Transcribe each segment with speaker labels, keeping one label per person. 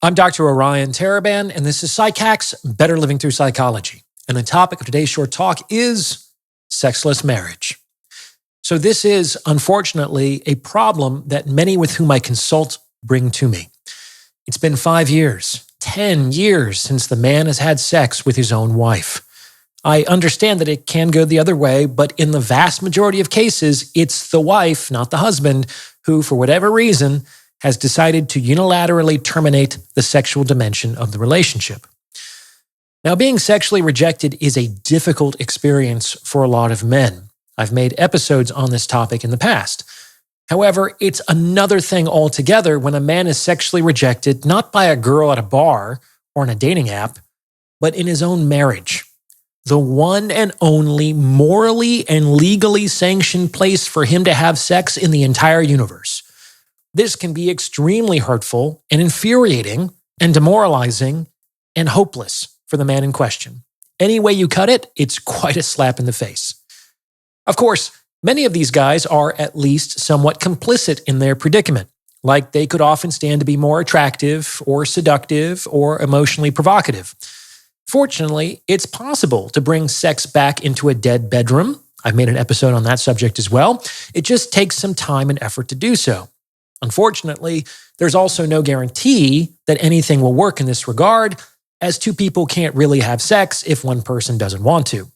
Speaker 1: I'm Dr. Orion Taraban, and this is PsycHack's Better Living Through Psychology. And the topic of today's short talk is sexless marriage. So this is, unfortunately, a problem that many with whom I consult bring to me. It's been 5 years, 10 years since the man has had sex with his own wife. I understand that it can go the other way, but in the vast majority of cases, it's the wife, not the husband, who, for whatever reason, has decided to unilaterally terminate the sexual dimension of the relationship. Now, being sexually rejected is a difficult experience for a lot of men. I've made episodes on this topic in the past. However, it's another thing altogether when a man is sexually rejected not by a girl at a bar or on a dating app, but in his own marriage. The one and only morally and legally sanctioned place for him to have sex in the entire universe. This can be extremely hurtful and infuriating and demoralizing and hopeless for the man in question. Any way you cut it, it's quite a slap in the face. Of course, many of these guys are at least somewhat complicit in their predicament, like they could often stand to be more attractive or seductive or emotionally provocative. Fortunately, it's possible to bring sex back into a dead bedroom. I've made an episode on that subject as well. It just takes some time and effort to do so. Unfortunately, there's also no guarantee that anything will work in this regard, as two people can't really have sex if one person doesn't want to.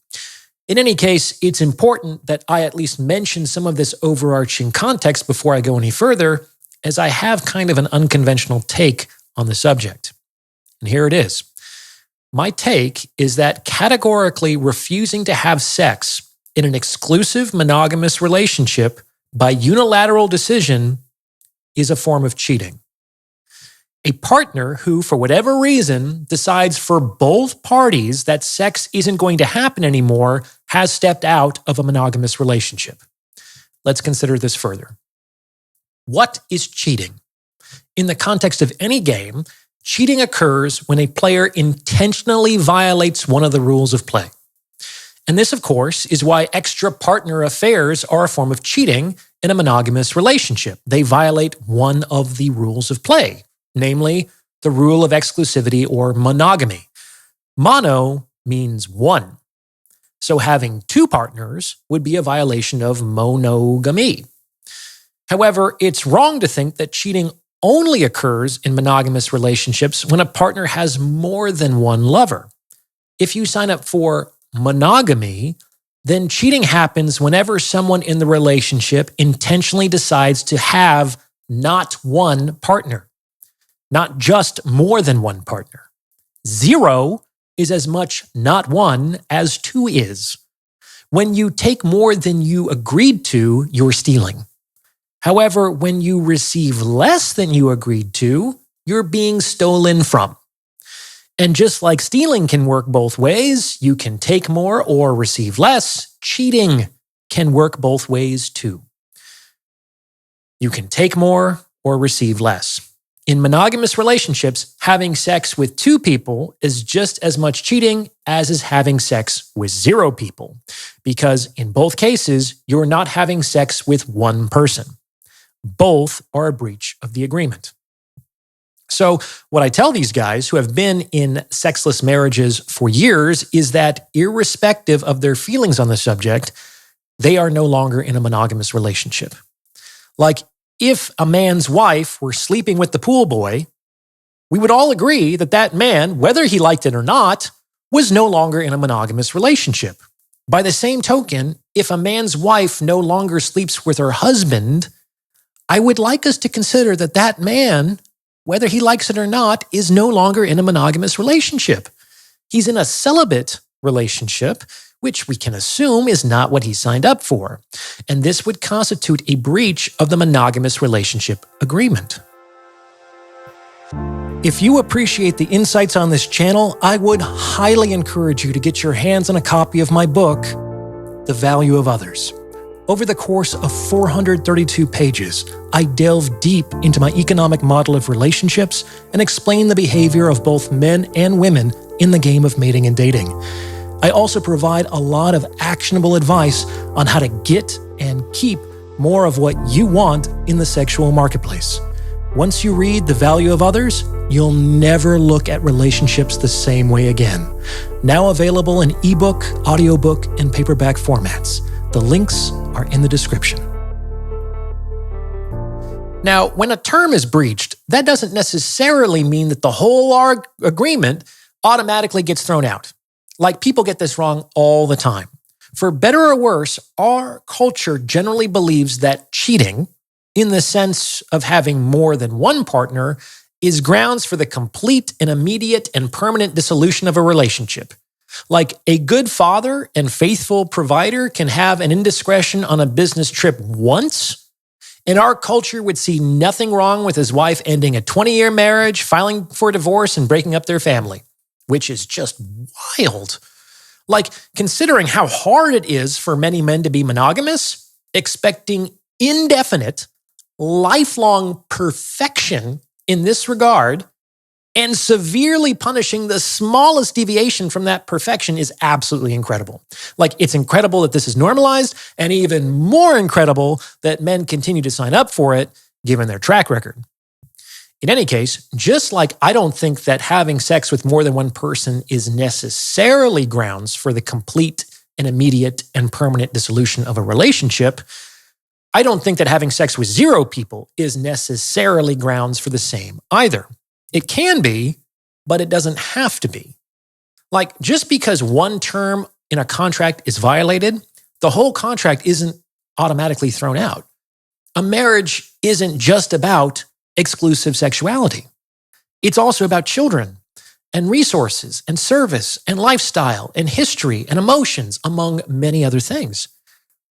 Speaker 1: In any case, it's important that I at least mention some of this overarching context before I go any further, as I have kind of an unconventional take on the subject. And here it is. My take is that categorically refusing to have sex in an exclusive monogamous relationship by unilateral decision is a form of cheating. A partner who, for whatever reason, decides for both parties that sex isn't going to happen anymore has stepped out of a monogamous relationship. Let's consider this further. What is cheating? In the context of any game, cheating occurs when a player intentionally violates one of the rules of play. And this, of course, is why extra-partner affairs are a form of cheating in a monogamous relationship. They violate one of the rules of play, namely the rule of exclusivity or monogamy. Mono means one. So having two partners would be a violation of monogamy. However, it's wrong to think that cheating only occurs in monogamous relationships when a partner has more than one lover. If you sign up for monogamy, then cheating happens whenever someone in the relationship intentionally decides to have not one partner, not just more than one partner. 0 is as much not one as 2 is. When you take more than you agreed to, you're stealing. However, when you receive less than you agreed to, you're being stolen from. And just like stealing can work both ways, you can take more or receive less, cheating can work both ways too. You can take more or receive less. In monogamous relationships, having sex with 2 people is just as much cheating as is having sex with 0 people, because in both cases, you're not having sex with one person. Both are a breach of the agreement. So what I tell these guys who have been in sexless marriages for years is that irrespective of their feelings on the subject, they are no longer in a monogamous relationship. Like if a man's wife were sleeping with the pool boy, we would all agree that that man, whether he liked it or not, was no longer in a monogamous relationship. By the same token, if a man's wife no longer sleeps with her husband, I would like us to consider that that man, whether he likes it or not, is no longer in a monogamous relationship. He's in a celibate relationship, which we can assume is not what he signed up for. And this would constitute a breach of the monogamous relationship agreement. If you appreciate the insights on this channel, I would highly encourage you to get your hands on a copy of my book, The Value of Others. Over the course of 432 pages, I delve deep into my economic model of relationships and explain the behavior of both men and women in the game of mating and dating. I also provide a lot of actionable advice on how to get and keep more of what you want in the sexual marketplace. Once you read The Value of Others, you'll never look at relationships the same way again. Now available in ebook, audiobook, and paperback formats. The links are in the description. Now, when a term is breached, that doesn't necessarily mean that the whole agreement automatically gets thrown out. Like, people get this wrong all the time. For better or worse, our culture generally believes that cheating, in the sense of having more than one partner, is grounds for the complete and immediate and permanent dissolution of a relationship. Like, a good father and faithful provider can have an indiscretion on a business trip once, and our culture would see nothing wrong with his wife ending a 20-year marriage, filing for divorce, and breaking up their family, which is just wild. Like, considering how hard it is for many men to be monogamous, expecting indefinite, lifelong perfection in this regard, and severely punishing the smallest deviation from that perfection is absolutely incredible. Like, it's incredible that this is normalized, and even more incredible that men continue to sign up for it, given their track record. In any case, just like I don't think that having sex with more than one person is necessarily grounds for the complete and immediate and permanent dissolution of a relationship, I don't think that having sex with 0 people is necessarily grounds for the same either. It can be, but it doesn't have to be. Like, just because one term in a contract is violated, the whole contract isn't automatically thrown out. A marriage isn't just about exclusive sexuality. It's also about children and resources and service and lifestyle and history and emotions, among many other things.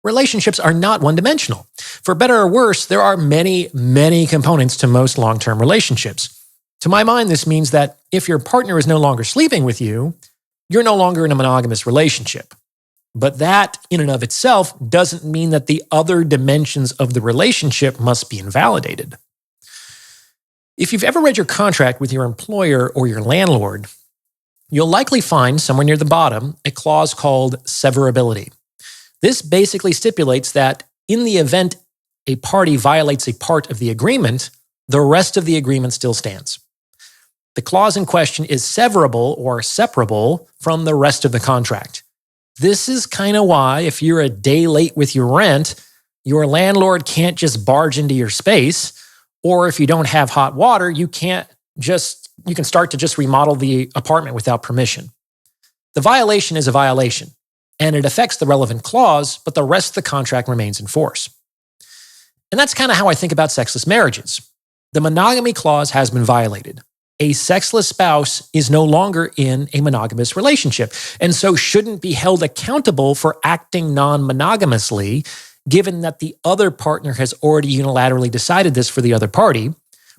Speaker 1: Relationships are not one-dimensional. For better or worse, there are many, many components to most long-term relationships. To my mind, this means that if your partner is no longer sleeping with you, you're no longer in a monogamous relationship. But that, in and of itself, doesn't mean that the other dimensions of the relationship must be invalidated. If you've ever read your contract with your employer or your landlord, you'll likely find somewhere near the bottom a clause called severability. This basically stipulates that in the event a party violates a part of the agreement, the rest of the agreement still stands. The clause in question is severable or separable from the rest of the contract. This is kind of why, if you're a day late with your rent, your landlord can't just barge into your space, or if you don't have hot water, you can start to just remodel the apartment without permission. The violation is a violation, and it affects the relevant clause, but the rest of the contract remains in force. And that's kind of how I think about sexless marriages. The monogamy clause has been violated. A sexless spouse is no longer in a monogamous relationship, and so shouldn't be held accountable for acting non-monogamously, given that the other partner has already unilaterally decided this for the other party,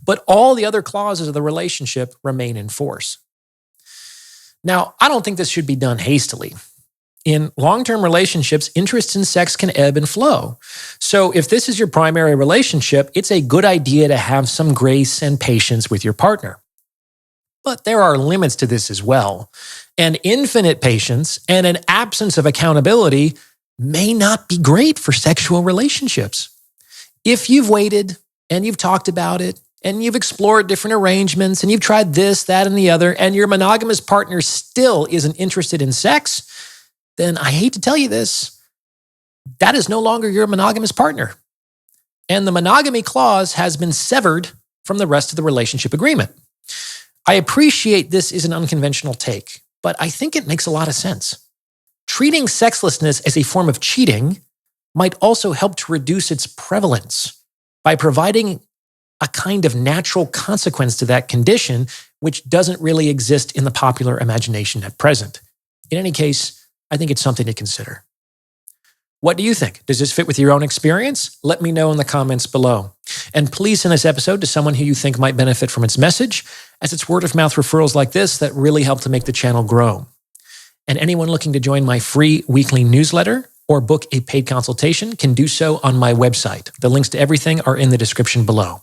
Speaker 1: but all the other clauses of the relationship remain in force. Now, I don't think this should be done hastily. In long-term relationships, interest in sex can ebb and flow. So if this is your primary relationship, it's a good idea to have some grace and patience with your partner. But there are limits to this as well. And infinite patience and an absence of accountability may not be great for sexual relationships. If you've waited and you've talked about it and you've explored different arrangements and you've tried this, that, and the other, and your monogamous partner still isn't interested in sex, then I hate to tell you this, that is no longer your monogamous partner. And the monogamy clause has been severed from the rest of the relationship agreement. I appreciate this is an unconventional take, but I think it makes a lot of sense. Treating sexlessness as a form of cheating might also help to reduce its prevalence by providing a kind of natural consequence to that condition, which doesn't really exist in the popular imagination at present. In any case, I think it's something to consider. What do you think? Does this fit with your own experience? Let me know in the comments below. And please send this episode to someone who you think might benefit from its message, as it's word-of-mouth referrals like this that really help to make the channel grow. And anyone looking to join my free weekly newsletter or book a paid consultation can do so on my website. The links to everything are in the description below.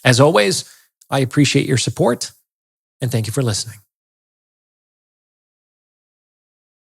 Speaker 1: As always, I appreciate your support, and thank you for listening.